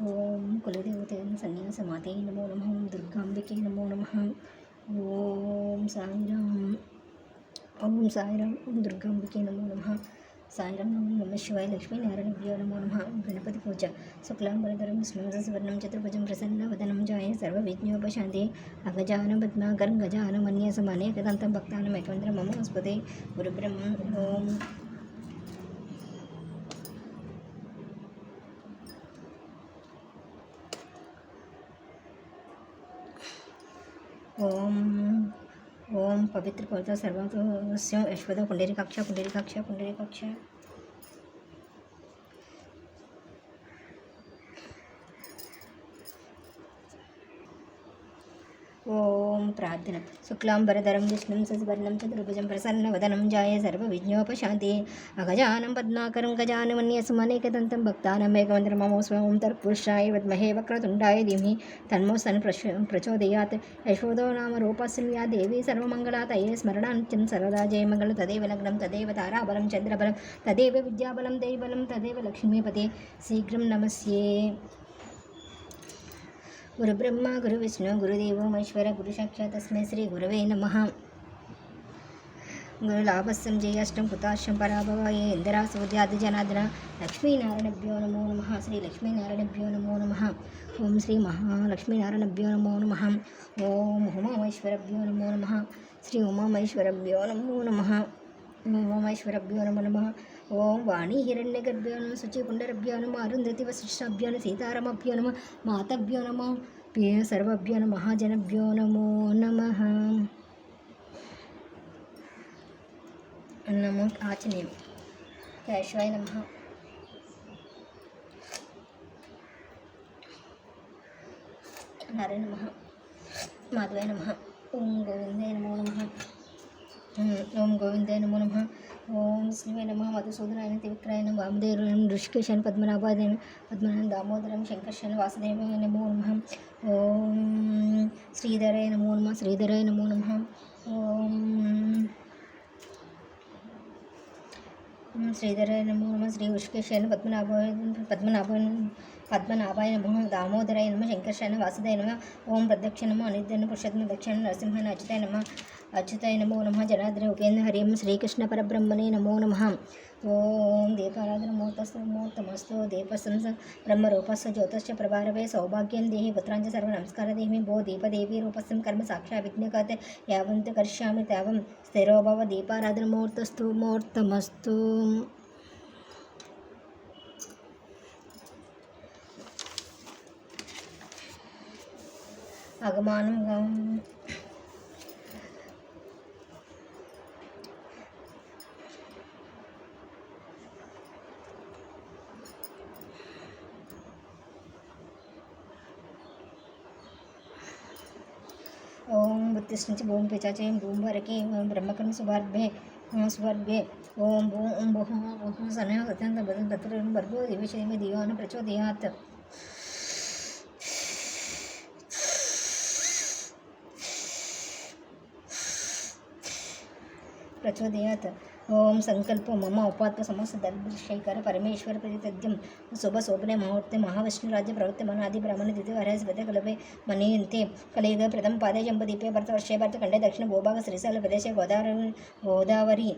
ఓం కులదేవతే సన్యాసమాతే నమో నమః. దుర్గాంబికే నమో నమః. ఓం సాయిరామ్. ఓం సాయిరామ్. ఓం దుర్గాంబికే నమో నమః. సాయిరామ్. నమ శివాయ. లక్ష్మీనారాయణభ్యో నమో నమః. గణపతి పూజ. శుక్లాంబరధరం విష్ణుం శశివర్ణం చతుర్భుజం ప్రసన్నవదనం ధ్యాయే సర్వవిఘ్నోపశాంతయే. అగజానన పద్మాకరం గజానమన్యసం అనేకదంతం భక్తానం ఏకవంద్రం మమ వస్పతే. గురుబ్రహ్మ. ఓం ఓం పవిత్ర పవిత్ర సర్వస్యం యశ్వద పుండరీకాక్ష పుండరీకాక్ష పుండరీకాక్ష. ఓం ప్రార్థన. శుక్లాంబరధరం విష్ణుం శశివర్ణం చతుర్భుజం ప్రసన్నవదనం ధ్యాయే సర్వవిఘ్నోపశాంతయే. అగజానం పద్మాకరం గజానమన్యసం అనేకదంతం భక్తానం ఏకవంద్రం మమోస్మి. ఓం తత్పురుషాయ విద్మహే వక్రతుండాయ ధీమహి తన్నో ప్రచోదయాత్. యశోదో నామ రూపస్య యా దేవీ సర్వమంగళా తయే స్మరణా నిత్యం సర్వదా జయమంగళం. తదేవ లగ్నం తదేవ తారాబలం చంద్రబలం తదేవ విద్యాబలం దైవబలం తదేవ లక్ష్మీపతే. శీఘ్రం నమస్యే. గురుబ్రహ్మ గురు విష్ణు గురుదేవో మహేశ్వర గురు సాక్షాత్ తస్మై శ్రీ గురవే నమః. గురులాభస్యం జయాష్టం కుతాష్టం పరాభవాయ ఇందిరాసూర్యాది జనార్దన. లక్ష్మీనారాయణభ్యో నమో నమః. శ్రీ లక్ష్మీనారాయణభ్యో నమో నమః. ఓం శ్రీ మహాలక్ష్మీనారాయణభ్యో నమో నమః. ఓం ఉమామహేశ్వరభ్యో నమో నమః. శ్రీ ఉమామహేశ్వరభ్యో నమో నమః. ఉమామహేశ్వరభ్యో నమో నమః. ఓం వాణీ హిరణ్యగర్భ్యో నమ. శుచిపుండరభ్యో నమ. అరుంధతి వశిష్టాభ్యో నమ. సీతారామభ్యో నమ. మాతభ్యో నమ. సర్వభ్యో నమ. మహాజనభ్యో నమో నమః. నమో ఆచనీయం. కేశవాయ నమః. నారాయణ నమః. మాధవాయ నమః. ఓం గోవిందాయ నమో నమః. ఓం గోవిందాయ నమో నమః. ఓం విష్ణువే నమః. మధుసూదనాయ త్రివిక్రయాయ వామదేవాయ ఋషికేశాయ పద్మనాభాయ పద్మనాభ దామోదరం శంకర్షణ వాసుదేవాయ నమో నమః. ఓం శ్రీధరాయ నమో నమః. శ్రీధరాయ నమో నమః. ఓం శ్రీధరాయ నమో నమః. శ్రీ ఋషికేశాయ పద్మనాభాయ నమః. దామోదరాయ నమః. శంకర్షణ వాసుదేవాయ నమః. ఓం ప్రదక్షిణ నమః. అనిర్ధన పురుషోత్తమ దక్షిణ నరసింహాయ అచ్యుతాయ నమః. అచ్యుతాయ నమో నమః. జనార్దన ఉపేంద్ర హరిం శ్రీకృష్ణ పరబ్రహ్మణే నమో నమః. ఓం దీపారాధన ముహూర్తమస్తు. దీపస్సంస బ్రహ్మరూపస్య జ్యోతిశ్చ ప్రభారవే. సౌభాగ్యం దేహి పుత్రాంచ సర్వ నమస్కార దేహి. భో దీపదేవీ రూపస్యం కర్మ సాక్షా విఘ్నకర్త యావంత కరిష్యామి తావం స్థిరోభవ. దీపారాధన ముహూర్తమస్తు. అగమానం ఓం బుద్ధిస్ నుంచి భూమి పిచాచయం భూమి వరకే. బ్రహ్మకర్మ సుభార్భే. ఓం భూం భూహ సన అత్యంత బదం తత్ర భర్గో దివిషయమే దివాన ప్రచోదయాత్. ఓం సంకల్ప మమ ఉపాత్మ సమస్త దర్శైకర పరమేశ్వర ప్రతితద్యం శుభశోభనే ముహూర్తే మహావిష్ణురాజ్య ప్రవృత్తి మనాది బ్రహ్మణ ద్వితీయ కలవే మణియంతే కలియుగ ప్రథమ పాదే జంబదీపే భరతవర్షే భరతఖండే దక్షిణ భూభాగ శ్రీశైల ప్రదేశే గోదావరి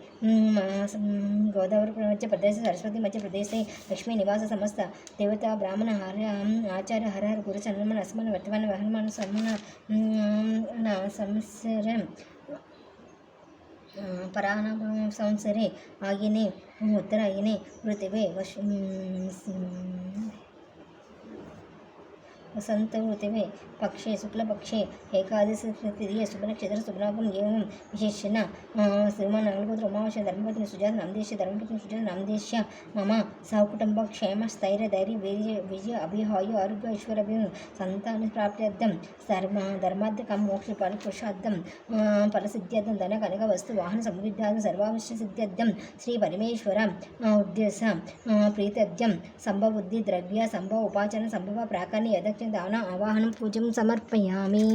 మధ్య ప్రదేశ సరస్వతి మధ్య ప్రదేశే లక్ష్మీ నివాస సమస్త దేవతా బ్రాహ్మణ ఆచార్య హర గురు చంద్రమణ అస్మన వర్తమాన వహనమాన సమన సంవత్సరం పరాణ సంవత్సరే ఆగినే ఉత్తరాయణే పృథివే వసంత ఋతువే పక్షే శుక్లపక్షే ఏకాదశి తృతీయ శుభనక్షత్ర శుభలాభం ఏవం విశేషణ శ్రీమాన్ నగలపుత్ర ఉమావశ్య ధర్మపతిని సుజాత నామదేశ్య ధర్మపతిని సుజాత నామదేశ్య మమ సహకుటుంబ క్షేమ స్థైర్య ధైర్య విజయ అభిహాయు ఆరోగ్య ఐశ్వర్య సంతాన ప్రాప్త్యర్థం ధర్మార్థకం మోక్ష పురుషార్థం ఫలసిద్ధ్యర్థం ధన కనక వస్తు వాహన సమృద్ధ్యార్థం సర్వావశ్య సిద్ధ్యర్థం శ్రీ పరమేశ్వర ఉద్దేశ ప్రీత్యర్థం సంభవబుద్ధి ద్రవ్య సంభవ ఉపాచన సంభవ ప్రాకాన్ని యథక్ష దాన ఆవాహనం పూజం సమర్పయామి.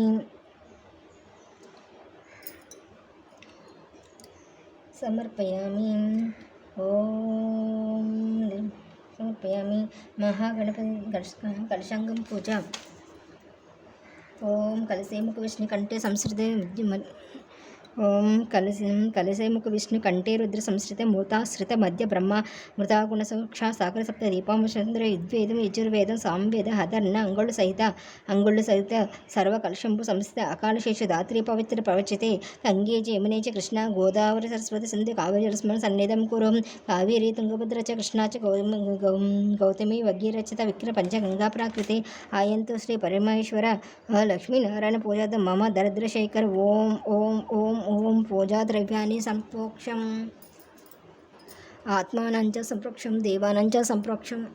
ఓం समर्पयामि। महागणपति कलशांगं पूजा। ओम कलशे मुख विष्णु कंठे संस्कृते ओम कलशे मुख विष्णु कंठे रुद्र संस्कृते मूर्ताश्रित मध्य ब्रह्म मृता गुण सुक्षा सागर सप्त दीपामुचंद्र युद्वेदम यजुर्वेदम सामवेद हदर्ण अंगुल सहित सर्व कलशंभु संस्थित अकाल शेष धात्री पवित्र प्रवचिते गंगे च यमुने च कृष्णा गोदावरी सरस्वती सिंधु कावेरी जलस्मरण सन्निधं कुरु कावेरी तुंगभद्रा च कृष्णा च गौतमी वगीरचित विक्र पंचगंगा प्राकृते आयन्तु श्री परमेश्वर लक्ष्मीनारायण पूजा मम दरिद्रशेखर ओम ओम ओम ओम पूजा द्रव्यानि संप्रोक्षम् आत्मानं च संप्रोक्षं देवानं च संप्रोक्षम्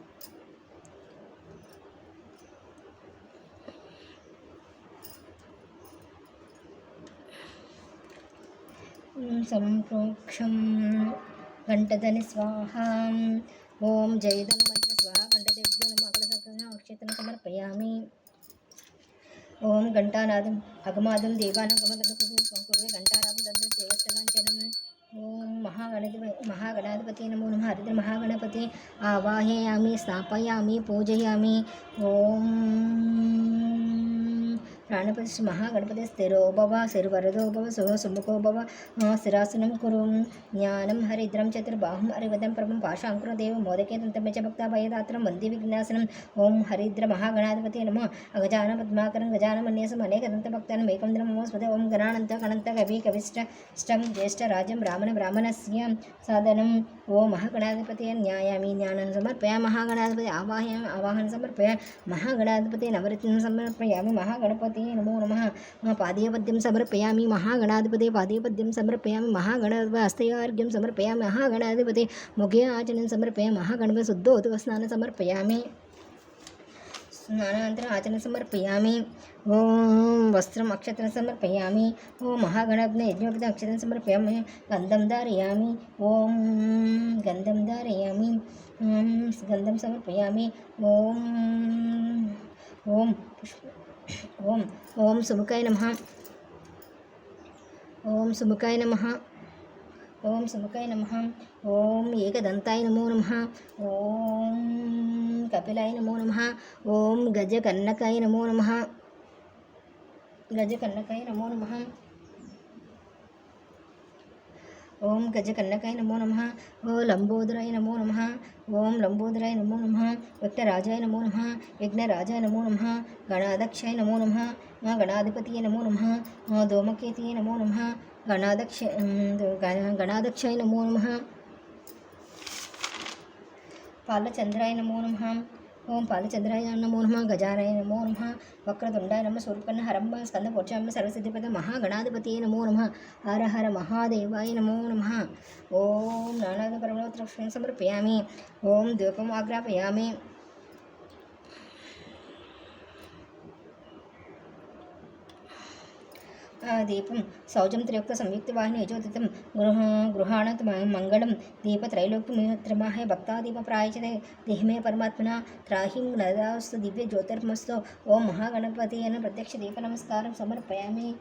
संप्रोक्षं घंटधनि स्वाहा ओम जयधन मंत्र स्वाहा घंटदेव्यो नमः अकलसर्पणा अक्षेत्रं समर्पयामि ओम घंटानादम अगमादम देवानागमगणपतिं कुर्वे घंटारावं दद्म देवस्तलांचनम् ओम महागणाधिपति नमो नमः हरिद्र महागणपति आवाहयामि स्थापयामि पूजयामि ओम प्राणपति श्री महागणपति स्थिरो भव शिरवरदो भव सुमुखो भव शिरासनं कुरु ज्ञानं हरिद्रं चतुर्बाहुं हरिवदं परमं पाशाङ्कुरदेव मोदके दन्तमे च भक्ताभयदात्रं वन्दे विघ्नासनं ओम हरिद्र महागणाधिपति नमः अगजानन पद्माकरं गजानमन्यसम् अनेकदन्तभक्तानाम् एकं दिनं नमोऽस्तुते ओम गणानन्त गणन्त कवि कविष्टं ज्येष्ठराजं ब्राह्मणस्य साधनं ओम महागणाधिपति न्यायामि ज्ञानं समर्पयामि महागणाधिपति आवाहनं समर्पयामि महागणाधिपति नवरत्नं समर्पयामि महागणपति नमो नमः पादीयपद्यं समर्पयामि महागणाधिपते पादीयपद्यं समर्पयामि महागणाधिपते हस्तयार्घ्यं समर्पयामि महागणाधिपते मुखे आचनं समर्पयामि महागणपति शुद्धोदकस्नानं समर्पयामि स्नानानन्तरम् आचनं समर्पयामि ओम वस्त्रम् अक्षत्रं समर्पयामि ओम महागणपते यज्ञोपवीतं अक्षत्रं समर्पयामि गन्धं धारयामि ओम गन्धं धारयामि गन्धं समर्पयामि ओम ओम ओम ओम सुमुखाय नमः ओम सुमुखाय नमः ओम सुमुखाय नमः ओम एकदंताय नमो नमः ओम कपिलाय नमो नमः ओम गजकन्नकाय नमो नमः गजकन्नकाय नमो नमः ओम गजकन्नकाय नमो नमः ओम लंबोदराय नमो नमः ओम लंबोदराय नमो नमः विघ्नराजाय नमो नमः विघ्नराजाय नमो नमः गणाध्यक्षाय नमो नमः गणाधिपतिये नमो नमः धूमकेतुये नमो नमः गणाध्यक्षाय नमो नमः पालचंद्राय नमो नमः ओम पालचंद्राय नमो नमः गजानाय नमो नमः वक्रतुंडाय नमः स्वरूपन्न हरम्ब स्कंदपोचम्ब सर्वसिद्धिपद महागणाधिपतिये नमो नमः हर हर महादेवाय नमो नमः ओम नानादपरमोत्रक्षं समर्पयामि ओम धूपम् आग्रापयामि दीपं सौजं त्रियुक्त संयुक्तवाहिनी यजोदितं गृहाणात् मङ्गलं दीपत्रैलोक्यमित्रमाहे भक्तादीपप्रायचिते देहमे परमात्मना त्राहिं नदास्तु दिव्य ज्योतिर्मस्तु ओम महागणपतिये नमः प्रत्यक्ष दीप नमस्कारं समर्पयामि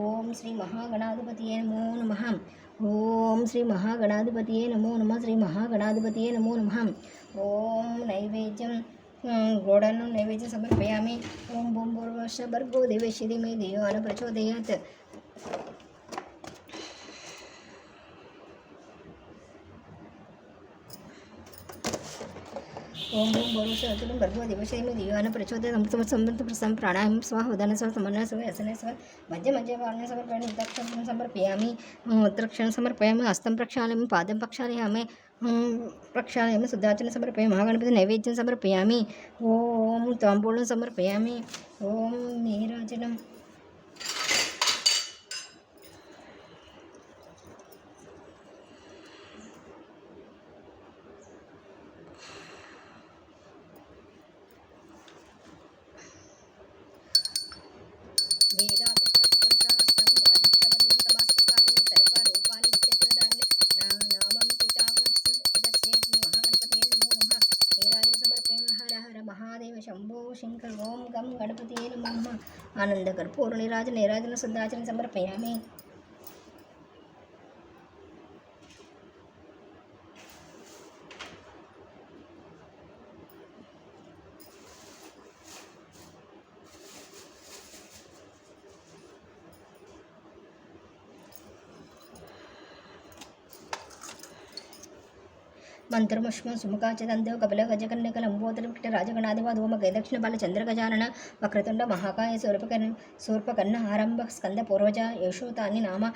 ओम श्री महागणाधिपतिये नमो नमः ओम श्री महागणाधिपतिये नमो नमः श्री महागणाधिपतिये नमो नमः ओम नैवेद्यं गोडान्नं नैवेद्यं समर्पयामि ओम बूम भूर्भुवः भर्गो देवस्य धीमहि धियो यो नः प्रचोदयात् ओम बूम भूर्भुवः भर्गो देवस्य धीमहि धियो यो नः प्रचोदयात् अमृतं समृद्धं प्रसं प्राणायामं स्वाहा उदानं स्वाहा समन्वयं स्वाहा असनं स्वाहा मध्य मध्य वारणं समर्पयामि उत्तरक्षणं समर्पयामि उत्तरक्षणं समर्पयामि हस्तं प्रक्षालयामि पादं प्रक्षालयामि प्रक्षालयामि शुद्धाचनं समर्पयामि महागणपति नैवेद्यं समर्पयामि ओम ताम्बूलं समर्पयामि ओम नीराजनं शंभो शंकर ओम गम गणपतिये नमः आनंदकर्पूर नीराजन शुद्धाचरण समर्पयामि మంత్రముష్మ సుముఖాచదందేవ కపిల గజకన్యక లంబోదర వికట రాజగణాధిప ధూమ గైదక్షిణ బాల చంద్రగజానన వక్రతుండ మహాకాయ శూర్పకర్ణ ఆరంభ స్కంద పూర్వజ యశోతాని నామ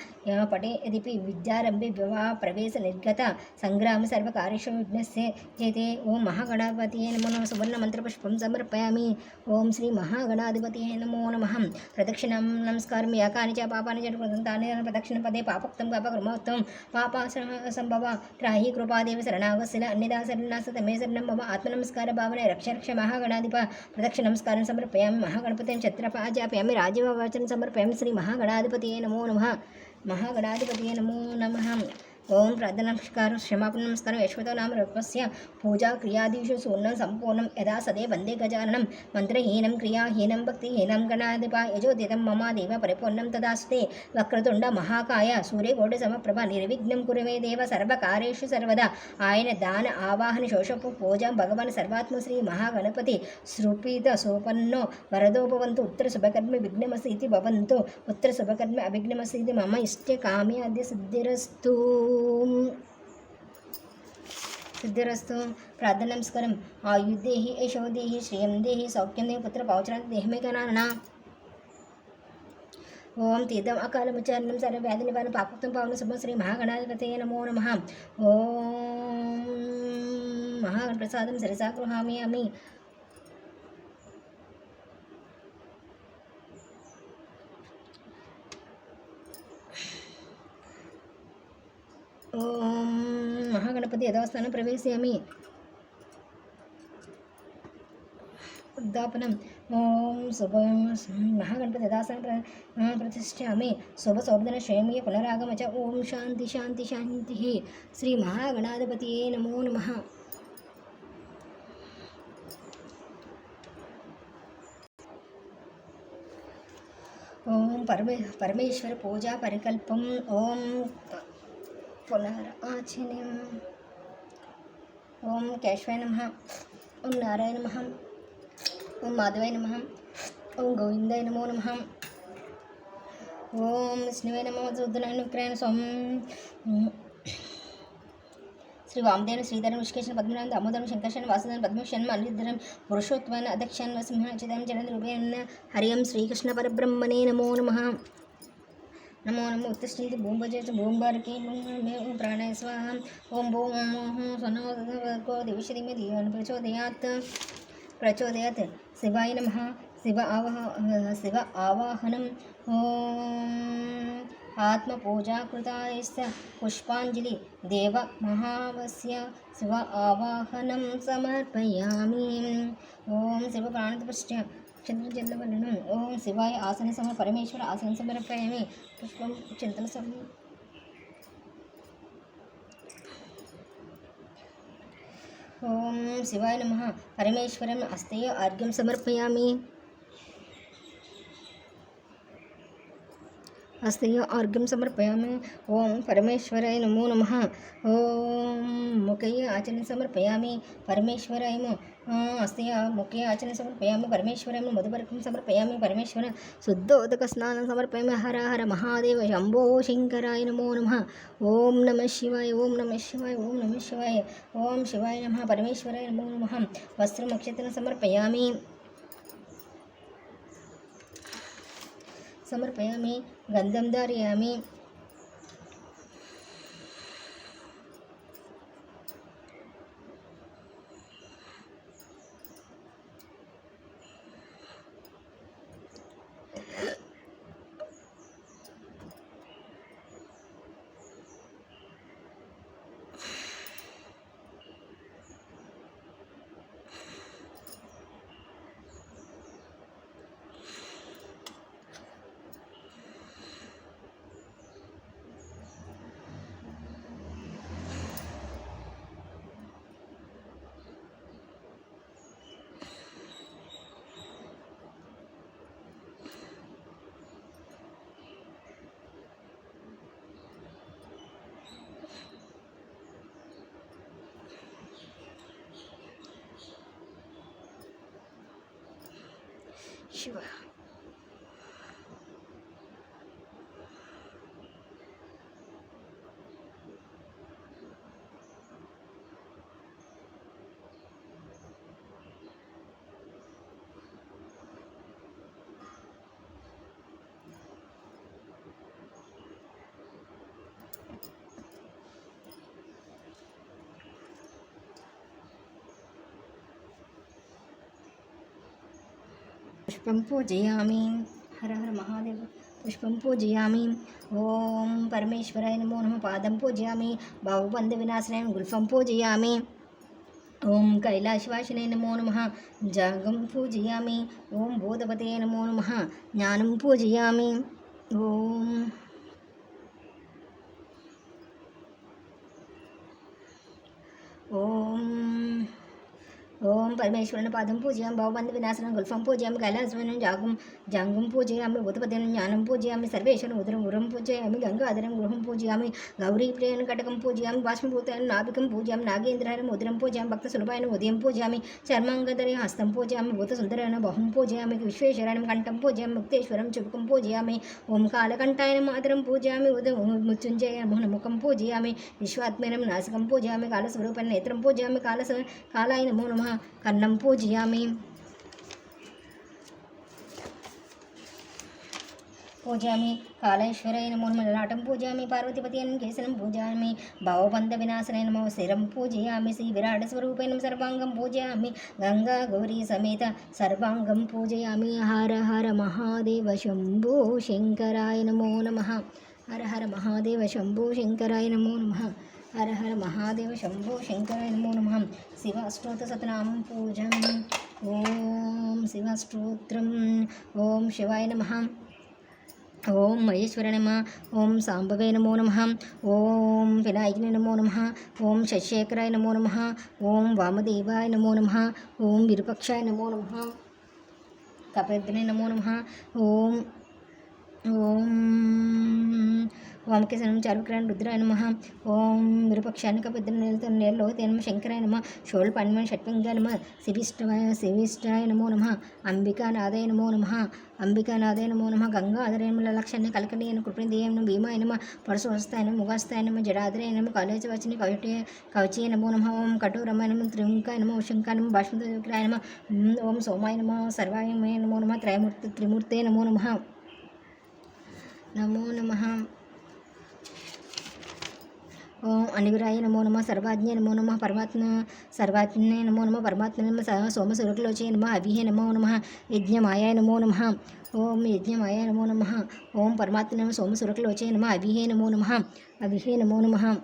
పటే యదిపి విద్యారంభి వివాహ ప్రవేశ నిర్గత సంగ్రామ సర్వకార్యేషు విఘ్నస్య జయతే. ఓం మహాగణాధిపతియే నమో నమః. సువర్ణ మంత్రపుష్పం సమర్పయామి. ఓం శ్రీ మహాగణాధిపతియే నమో నమః. ప్రదక్షిణం నమస్కారం. యాకాని చ పాపాని చ తాని ప్రదక్షిణ పదే పాపక్తం పాపకృమోత్తం పాప సంభవ త్రాహి కృపాదేవి శరణాగస్య అన్యదా శరణాసతమే శరణం మమ. ఆత్మనమస్కార భావనే రక్ష రక్ష మహాగణాధిప. ప్రదక్షిణ నమస్కారం సమర్పయామి. మహాగణపతిని ఛత్రపాజాప్యామి. రాజవచనం సమర్పయామి. శ్రీ మహాగణాధిపతియే నమో నమః. మహాగణాధిపతియే నమో నమః. ఓం ప్రార్థన నమస్కారం క్షమాపణ నమస్కారం. యశ్వతో నామ రూపస్య పూజా క్రియాదీషు పూర్ణం సంపూర్ణం యథా సదే వందే గజాననం. మంత్రహీనం క్రియాహీనం భక్తిహీనం గణాధిప యజోదితం మమ దేవ పరిపూర్ణం తదాస్తే. వక్రతుండ మహాకాయ సూర్యకోటి సమప్రభ నిర్విఘ్నం కురుమే దేవ సర్వకార్యేషు సర్వదా. ఆయన దాన ఆవాహన శోషపు పూజ భగవాన్ సర్వాత్మ శ్రీ మహాగణపతి సృపీత సోపన్నో వరదోపవంతు. ఉత్తర శుభకర్మ విఘ్నమసీతి భవంతు. ఉత్తర శుభకర్మ అవిఘ్నమసీతి మమ ఇష్ట కామ్యాది సిద్ధిరస్తు. సిద్ధిరస్తు. ప్రార్థన నమస్కారం. ఆయుర్దేహి యశోదేహి శ్రియం దేహి సౌఖ్యం దేహి పుత్ర పౌచరాంతి దేహమే గణాన. ఓం తీర్థం అకాలముచారణం సర్వ వ్యాధి నివారణ పాపక్తం పవన శుభం శ్రీ మహాగణాధిపతయే నమో నమః. ఓం మహాప్రసాదం సరసా గృహామి. ఓం మహాగణపతి యథాస్థానం ప్రవేశయామి. ఉద్దాపనం. ఓం శుభం మహాగణపతి యథాస్థానం ప్రతిష్ఠామి. శుభ శోభన శ్రేమీయ పునరాగమచ. ఓం శాంతి శాంతి శాంతి. శ్రీ మహాగణాధిపతియే నమో నమః. ఓం పరమేశ్వర పూజా పరికల్పం. ఓం పునరాచనం. ఓం కేశవాయ నమః. ఓం నారాయణ నమః. ఓం మాధవాయ నమః. ఓం గోవిందాయ నమో నమః. ఓం విష్ణువే నమః. శూద్రనాయ విక్రయణ స్వం. శ్రీ వామదేవ శ్రీధరం విష్కేశన్ పద్మనాభం దామోదరం శంకర్షన్ వాసుదేవన్ పద్మశన్ అనిరుద్ధరం పురుషోత్తమన్ అధ్యక్షన్ సింహాచితం చంద్రరూపేణ హరియం శ్రీకృష్ణ పరబ్రహ్మణే నమో నమః. నమో నమో ఉత్తిష్టంతి భూంభజ భూంబారకి ప్రాణాయ స్వాహ. ఓం భూం స్వనో దివిషధిమే ధియోన ప్రచోదయాత్. శివాయ నమః. శివ ఆవాహనం. ఓం ఆత్మపూజాకృతాయస్య పుష్పాంజలి దేవ మహావస్య శివ ఆవాహనం సమర్పయామి. ఓం శివ ప్రాణతపశ్చ చంద్రజల్లవనం. ఓం శివాయ ఆసన పరమేశ్వర ఆసన సమర్పయామి. పుష్పం చింతన ఓం శివాయ నమః. పరమేశ్వరం హస్తయ ఆర్ఘ్యం సమర్పయామి. హస్తయ ఆర్ఘ్యం సమర్పయామి. ఓం పరమేశ్వరాయ నమో నమః. ఓం ముఖయ ఆచరణ సమర్పయామి. పరమేశ్వరాయ హస్తయ ముఖయ ఆచరణ సమర్పయామి. పరమేశ్వరాయ మధుపర్కం సమర్పయామి. పరమేశ్వర శుద్ధోదక స్నానం సమర్పయామి. హర హర మహాదేవ శంభో శంకరాయ నమో నమః. ఓం నమః శివాయ. ఓం నమః శివాయ. ఓం నమః శివాయ. ఓం శివాయ నమః. పరమేశ్వరాయ నమో నమః. వస్త్రం అక్షతను సమర్పయామి. గంధం ధారయామి. శివ पुष्पं पूजयामि। हर हर महादेव। पुष्पं पूजयामि। ओम परमेश्वराय नमो नमः। पादं पूजयामि। बाहुबन्धविनाशनाय गुल्फं पूजयामि। ओम कैलाशवासिने नमो नमः। जागं पूजयामि। ओम बोधपते नमो नमः। ज्ञानं पूजयामि। ओम परमेश्वरन पादं पूजयामि। भावबंध विनाशनं गुल्फं पूजयामि। कैलासवासिनं जागं पूजयामि। बुधपतिं ज्ञानं पूजयामि। सर्वेश्वरं उदरं पूजयामि। गंगाधरं गृहं पूजयामि। गौरीप्रियं कटकं पूजयामि। बाष्पभूतायं नाभिकं पूजयामि। नागेन्द्रहरं उदरं पूजयामि। भक्तसुलभायं उदयं पूजयामि। चर्माङ्गधरे हस्तं पूजयामि। भूतसुन्दरेण बाहुं पूजयामि। विश्वेश्वरायं कण्ठं पूजयामि। मुक्तेश्वरं चुबकं पूजयामि। ओम कालकण्ठाय मातरं पूजयामि। मृत्युञ्जय मुखं पूजयामि। विश्वात्मेनं नासिकं पूजयामि। कालस्वरूपेण नेत्रं पूजयामि। कालाय नमो नमः। कर्णं पूजयामि। कालेश्वराय नमो नमः। ललाटं पूजयामि। पार्वतीपतिं केसनं पूजयामि। भावबन्धविनाशनाय नमः। शिरं पूजयामि। श्रीविराटस्वरूपेण सर्वाङ्गं पूजयामि। गंगा गौरी समेत सर्वाङ्गं पूजयामि। हर हर महादेव शंभो शंकराय नमो नमः। हर हर महादेव शंभो शंकराय नमो नमः। हर हर महादेव शंभो शंकराय नमो नमः। शिवाष्टोत्तर शतनामं पूजम्। ओम शिवाष्टोत्रम्। ओम शिवाय नमः। ओम महेश्वराय नमः। ओम सांबवे नमो नमः। ओम विनायकने नमो नमः। ओम शशिशेखराय नमो नमः। ओम वामदेवाय नमो नमः। ओम विरूपाक्षाय नमो नमः। कपिलने नमो नमः। ओम ओम केशनं चारुक्रायण रुद्राय नमः। ओम विरूपाक्षाय कपिलने नमः। शंकराय नमः। शोलपाण्यमय षट्पंगाय नमः। शिविष्टाय नमो नमः। अंबिकानादाय नमो नमः। अंबिकानादाय नमो नमः। गंगाधराय नमः। लक्षणे कलकणीय कृपणीदेय नमः। भीमाय नमः। परशुहस्ताय नमः। मुगास्ताय नमः। जडाधराय नमः। कालेजवासिने कवचे नमो नमः। ओम कठोरमाय नमः। त्रिमुखाय नमः। शंकाय नमः। बाष्पविग्रहाय नमः। ओम सोमाय नमः। सर्वायमय नमो नमः। त्रिमूर्ते नमो नमः। नमो नमः। ओम अनिविराय नमो नमः। सर्वाज्ञे नमो नमः। सर्वाज्ञे नमो नमः। परमात्मने नमः। सोमस्वरूपलोचये नमः। अभिहे नमो नमः। यज्ञमायाय नमो नमः। ओम यज्ञमायाय नमो नमः। ओम परमात्मने नमः। सोमस्वरूपलोचये नमः। अभिहे नमो नमः। अभिहे नमो नमः।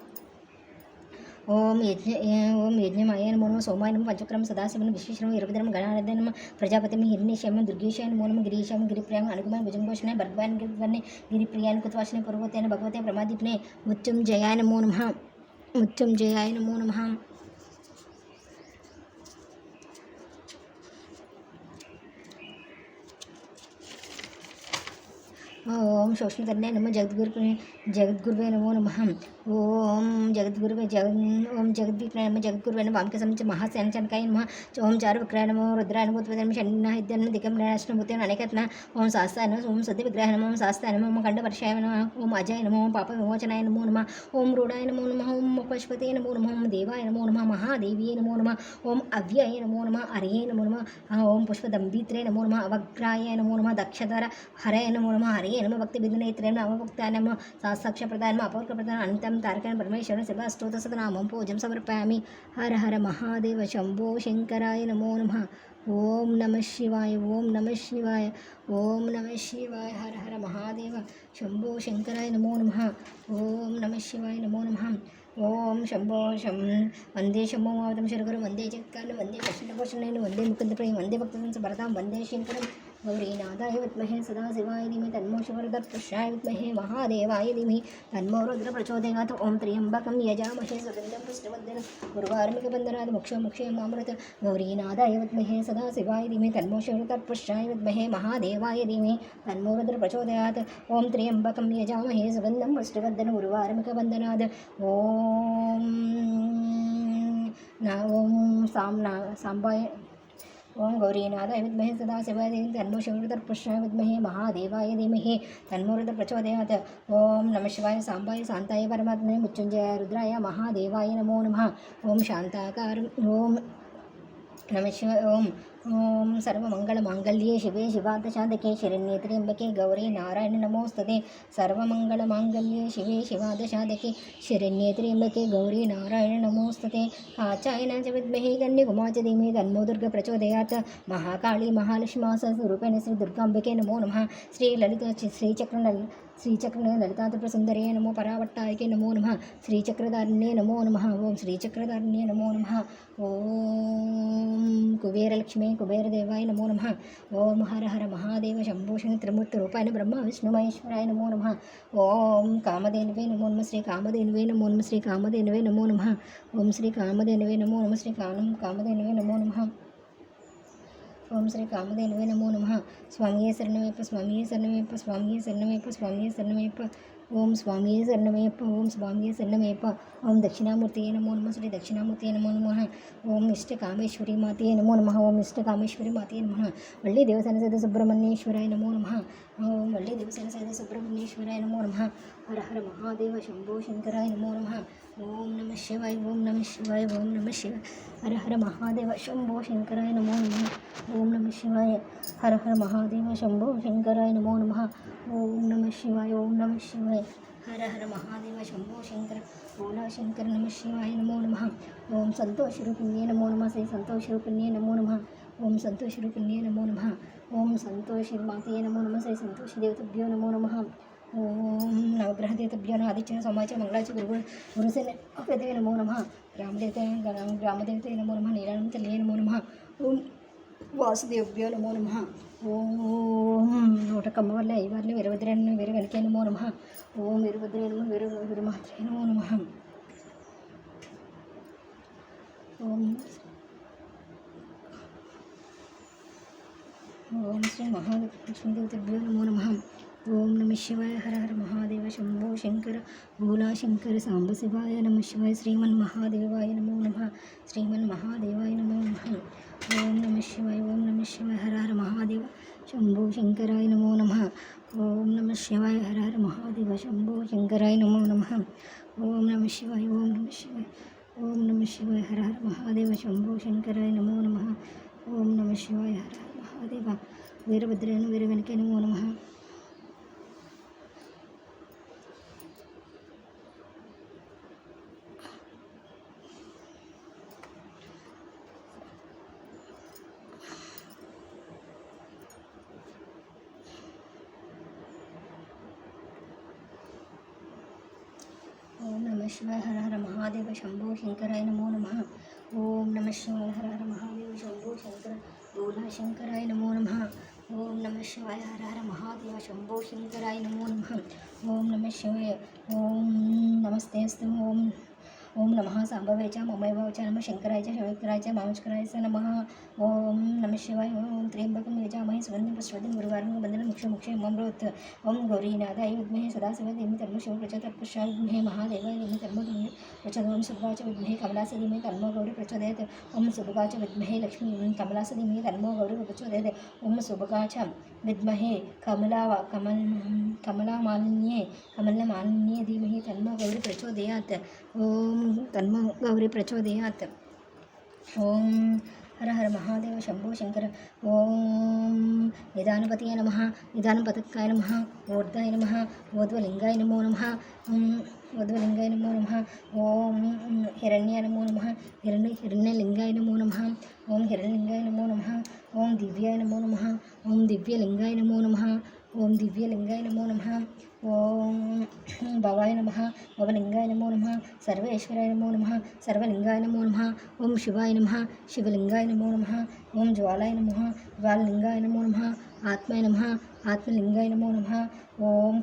ओम यज्ञमायाय नमो नमः। सोमाय नमः। पंचक्रम सदाशिवं विश्वेश्वरं वीरभद्रं गणानाथाय नमः। प्रजापतिं हिरण्येश्वरं दुर्गेशाय नमो नमः। गिरीशाय गिरिप्रियां अनुगमाय भुजंगोषणाय भर्गवाय गिरिवर्णे गिरिप्रियां कुतवासिने पूर्वतेन भगवते प्रमादीप्ने मृत्युंजयाय नमो नमः। मृत्युंजयाय नमो नमः। ओम सूक्ष्मतन्ने नमः। जगद्गुरुवे नमो नमः। ओम जगद्दीपाय नमः। जगद्गुरुवे नमः। वामकेशं च महासेनचनकाय नमः। ओम चारुविग्रहाय नमः। रुद्राय नमः। उत्पत्तये नमः। षण्णाहिद्यं दिगम्बराष्टभूतेन अनेकत्न। ओम शास्ताय नमः। ओम सत्यविग्रहाय नमः। ओम शास्ताय नमः। ओम खण्डवर्षाय नमः। ओम अजय नमः। ओम पापविमोचनाय नमो नमः। ओम रूढाय नमो नमः। ओम पशुपतये नमो नमः। ओम देवाय नमो नमः। महादेवीये नमो नमः। ओम अव्यये नमो नमः। हरये नमो नमः। ओम पुष्पदम्भित्रे नमो नमः। अवग्राय नमो नमः। दक्षधर हरये नमो नमः। हरये नमः। भक्तिविघ्ननेत्रे नमः। भक्ताय नमः। साक्षात्प्रदाय नमः। अपवर्गप्रदाय अनन्तं तारकाय परमेश्वरं शिवाष्टोत्तरशतनामं पूजं समर्पयामि। हर हर महादेव शंभो शंकराय नमो नमः। ओम नमः शिवाय। ओम नमः शिवाय। ओम नमः शिवाय। हर हर महादेव शंभो शंकराय नमो नमः। ओम नमः शिवाय नमो नमः। ओम शंभो वंदे शंभो मावतं शरगुरुं वंदे जगत्कारणं वंदे कृष्णभूषणेन वंदे मुकुन्दप्रियं वंदे भक्तवत्सलं भरतां वंदे शंकरं गौरीनाथाय विद्महे सदाशिवाय धीमहि तन्नो शिवरुद्रप्रचोदयात् विद्महे महादेवाय धीमहि तन्नो रुद्रप्रचोदयात्। ओम त्र्यंबकं यजामहे सुगन्धं पुष्टिवर्धनम् उर्वारुकबन्धनात् मोक्षमामृत गौरीनाथाय विद्महे सदाशिवाय धीमहि तन्नो शिवरुद्रप्रचोदयात् विद्महे महादेवाय धीमहि तन्नो रुद्रप्रचोदयात्। ओम त्र्यंबकं यजामहे सुगन्धं पुष्टिवर्धनम् उर्वारुकबन्धनात् ओम सांबाय। ओम गौरीनाथाय विद्महे सदाशिवाय धीमहि तन्नो शिवरुद्रप्रचोदयात् विद्महे महादेवाय धीमहि तन्नो रुद्रप्रचोदयात्। ओम नमः शिवाय। सांबाय शांताय परमात्मने मृत्युंजयाय रुद्राय महादेवाय नमो नमः। ओम शांताकार। ओम नमः शिवाय। ओम ఓం సర్వమంగళమాంగళ్యే శివే శివాదశాదకే శరణ్యే త్ర్యంబకే గౌరీ నారాయణ నమోస్తుతే. సర్వమంగళమాంగళ్యే శివే శివాదశాదకే శరణ్యే త్ర్యంబకే గౌరీ నారాయణ నమోస్తుతే. కాచాయన చ విద్మహే కన్యకుమార చ ధీమహి తన్నో దుర్గ ప్రచోదయాత్. మహాకాళీ మహాలక్ష్మీ స్వరూపిణి శ్రీ దుర్గాంబికే నమో నమః. శ్రీచక్ర లలితాత్రిపురసుందరే నమో పరావట్టాయకే నమో నమః. శ్రీచక్రధారిణ్యే నమో నమః. ఓం శ్రీచక్రధారిణ్యే నమో నమః. ఓం కుబేరలక్ష్మీ కుబేరదేవాయ నమో నమః. ఓం హర హర మహాదేవ శంభో త్రిమూర్తి రూపాయన బ్రహ్మ విష్ణు మహేశ్వరాయ నమో నమః. ఓం కామధేనువే నమో నమః. శ్రీ కామధేనువే నమో నమః. శ్రీ కామధేనువే నమో నమః. ఓం శ్రీ కామధేనువే నమో నమః. శ్రీ కామధేనువే నమో నమః. ఓం శ్రీ కామధేనువే నమో నమః. స్వామియే శరణమయ్యప్ప స్వామియే శరణమయ్యప్ప స్వామియే శరణమయ్యప్ప స్వామియే శరణమయ్యప్ప. ఓం స్వామియే శరణమయ్యప్ప ఓం స్వామియే శరణమయ్యప్ప. ఓం దక్షిణామూర్తియే నమో నమః. శ్రీ దక్షిణామూర్తియే నమో నమః. ఓం ఇష్టకామేశ్వరి మాతయే నమో నమః. ఓం ఇష్టకామేశ్వరి మాతయే నమః. వల్లి దేవసేన సహిత సుబ్రహ్మణ్యేశ్వరాయ నమో నమః. ఓం వల్లి దేవసేన సహిత సుబ్రహ్మణ్యేశ్వరాయ నమో నమః. హర హర మహాదేవ శంభో శంకరాయ నమో నమః. ఓం నమ శివాయ ఓం నమ శివాయ ఓం నమ శివాయ. హర హర మహాదేవ శంభో శంకరాయ నమో నమః. ఓం నమ శివాయ. హర హర మహాదేవ శంభో శంకరాయ నమో నమః. ఓం నమ శివాయ ఓం నమ శివాయ. హర హర మహాదేవ శంభో శంకర భోలా శంకర నమ శివాయ నమో నమః. ఓం సంతోషరూపిణ్యే నమో నమః. శ్రీ సంతోషరూపిణ్యే నమో నమః. ఓం సంతోషరూపిణ్యే నమో నమః. ఓం సంతోషమాతయే నమో నమః. శ్రీ సంతోషదేవతభ్యో నమో నమః. ఓం నవగ్రహదేవతభ్యో ఆదిత్య సోమాచ మంగళాచ గురుసేన అపదే నమో నమః. గ్రామదేవతే నమో నమః. నీలానంద తల్లియే నమో నమః. ఓం వాసుదేవ్యో నమో నమః. ఓం నూటకమ్మ వల్ల ఐవార్లు వీరభద్రను వీర వెనకే నమో నమః. ఓం వీరభద్రను వీరమాత్రే నమో నమః. ఓం శ్రీ మహాలక్ష్మీదేవతభ్యో నమో నమః. ఓం నమ శివాయ. హర హర మహాదేవ శంభో శంకర భోలా శంకర సాంబ శివాయ నమ శివాయ. శ్రీమన్మహాదేవాయ నమో నమః. శ్రీమన్మహాదేవాయ నమో నమః. ఓం నమ శివాయ ఓం నమ శివాయ. హర హర మహాదేవ శంభో శంకరాయ నమో నమః. ఓం నమ శివాయ. హర హర మహాదేవ శంభో శంకరాయ నమో నమః. ఓం నమ శివాయ ఓం నమ శివాయ. ఓం నమ శివాయ. హర హర మహాదేవ శంభో శంకరాయ నమో నమః. ఓం నమ శివాయ. హర హర మహాదేవ వీరభద్రను వీర వెనకే నమో నమః. ఓం నమ శివాయ. హర హర మహాదేవ శంభో శంకరాయ నమో నమః. ఓం నమ శివాయ. హర హర మహాదేవ శంభో శంకర భోలా శంకరాయ నమో నమః. ఓం నమ శివాయ. హర హర మహాదేవ శంభో శంకరాయ నమో నమః. ఓం నమ శివాయ. ఓం నమస్తే అస్తు. ఓం నమః సాంబవే చ మమైవ చ నమః శంకరాయ చ శంకరాయ చ మాంస్కరాయ చ నమః. ఓం నమ శివాయ. ఓం త్ర్యంబకం యజామహే సుగంధిం పుష్పవతిం గురువారం బంధనం ముక్ష మమృత్. ఓం గౌరీనాథాయ విద్మహే సదాశివ ధీమహి తన్నో శివ ప్రచోదయాత్. విద్మహే మహాదేవాయ ధీమహి తన్నో ధీమహి ప్రచోదయాత్. ఓం సుభగాచ విద్మహే కమలాస ధీమహి తన్నో గౌరీ ప్రచోదయాత్. ఓం సుభగాచ విద్మహే లక్ష్మీ కమలాస ధీమహి తన్నో గౌరీ ప్రచోదయాత్. ఓం సుభగాచ విద్మహే కమలమాలిన్యే ధీమహి తన్నో గౌరీ ప్రచోదయాత్. ఓం తన్మో గౌరీ ప్రచోదయాత్. ఓం హర హర మహాదేవ శంభో శంకర. ఓం నిదానపతియే నమః. నిదానపతకాయ నమః. ఊర్ధాయ నమః. ఊర్ధ్వలింగాయ నమో నమః. ఊర్ధ్వలింగాయ నమో నమః. ఓం హిరణ్యాయ నమో నమః. హిరణ్యలింగాయ నమో నమః. ఓం హిరణ్యలింగాయ నమో నమః. ఓం దివ్యాయ నమో నమః. ఓం దివ్యలింగాయ నమో నమః. ఓం దివ్యలింగాయ నమో నమః. ఓం భవాయ నమః. భవలింగాయ నమో నమః. సర్వేశ్వరాయ నమో నమః. సర్వలింగాయ నమో నమః. ఓం శివాయ నమః. శివలింగాయ నమో నమః. ఓం జ్వాలాయ నమః. జ్వాలలింగాయ నమో నమః. ఆత్మాయ నమః. ఆత్మలింగాయ నమో నమః. ఓం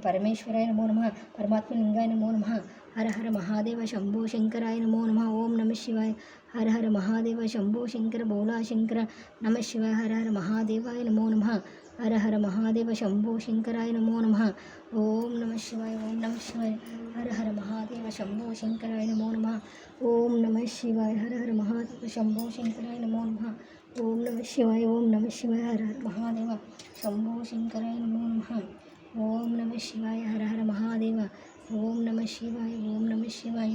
పరమేశ్వరాయ నమో నమః. పరమాత్మలింగాయ నమో నమః. హర హర మహాదేవ శంభో శంకరాయ నమో నమః. ఓం నమ శివాయ. హర హర మహాదేవ శంభో శంకర భోలా శంకర నమ శివాయ. హర హర మహాదేవాయ నమో నమః. హర హర మహాదేవ శంభో శంకరాయ నమో నమః. ఓం నమ శివాయ ఓం నమ శివాయ. హర హర మహాదేవ శంభో శంకరాయ నమో నమః. ఓం నమ శివాయ. హర హర మహాదేవ శంభో శంకరాయ నమో నమః. ఓం నమ శివాయ ఓం నమ శివాయ. హర హర మహాదేవ శంభో శంకరాయ నమో నమః. ఓం నమ శివాయ. హర హర మహాదేవ. ఓం నమ శివాయ ఓం నమ శివాయ.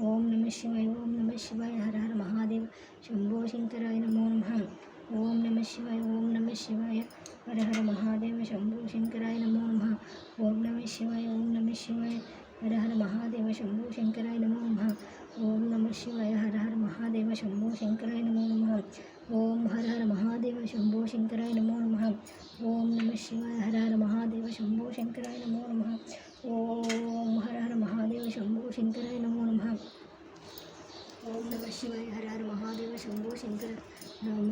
ఓం నమ శివాయ ఓం నమ శివాయ. హర హర మహాదేవ శంభో శంకరాయ నమో నమః. ఓం నమః శివాయ ఓం నమః శివాయ హర హర మహాదేవ శంభో శంకరాయ నమో నమః ఓం నమః శివాయ ఓం నమః శివాయ హర హర మహాదేవ శంభో శంకరాయ నమో నమః ఓం నమః శివాయ హర హర మహాదేవ శంభో శంకరాయ నమో నమః ఓం హర హర మహాదేవ శంభో శంకరాయ నమో నమః ఓం నమః శివాయ హర హర మహాదేవ శంభో శంకరాయ నమో నమః ఓం హర హర మహాదేవ శంభో శంకరాయ నమో నమః ఓం నమః శివాయ హర హర మహాదేవ శంభో శంకర నమో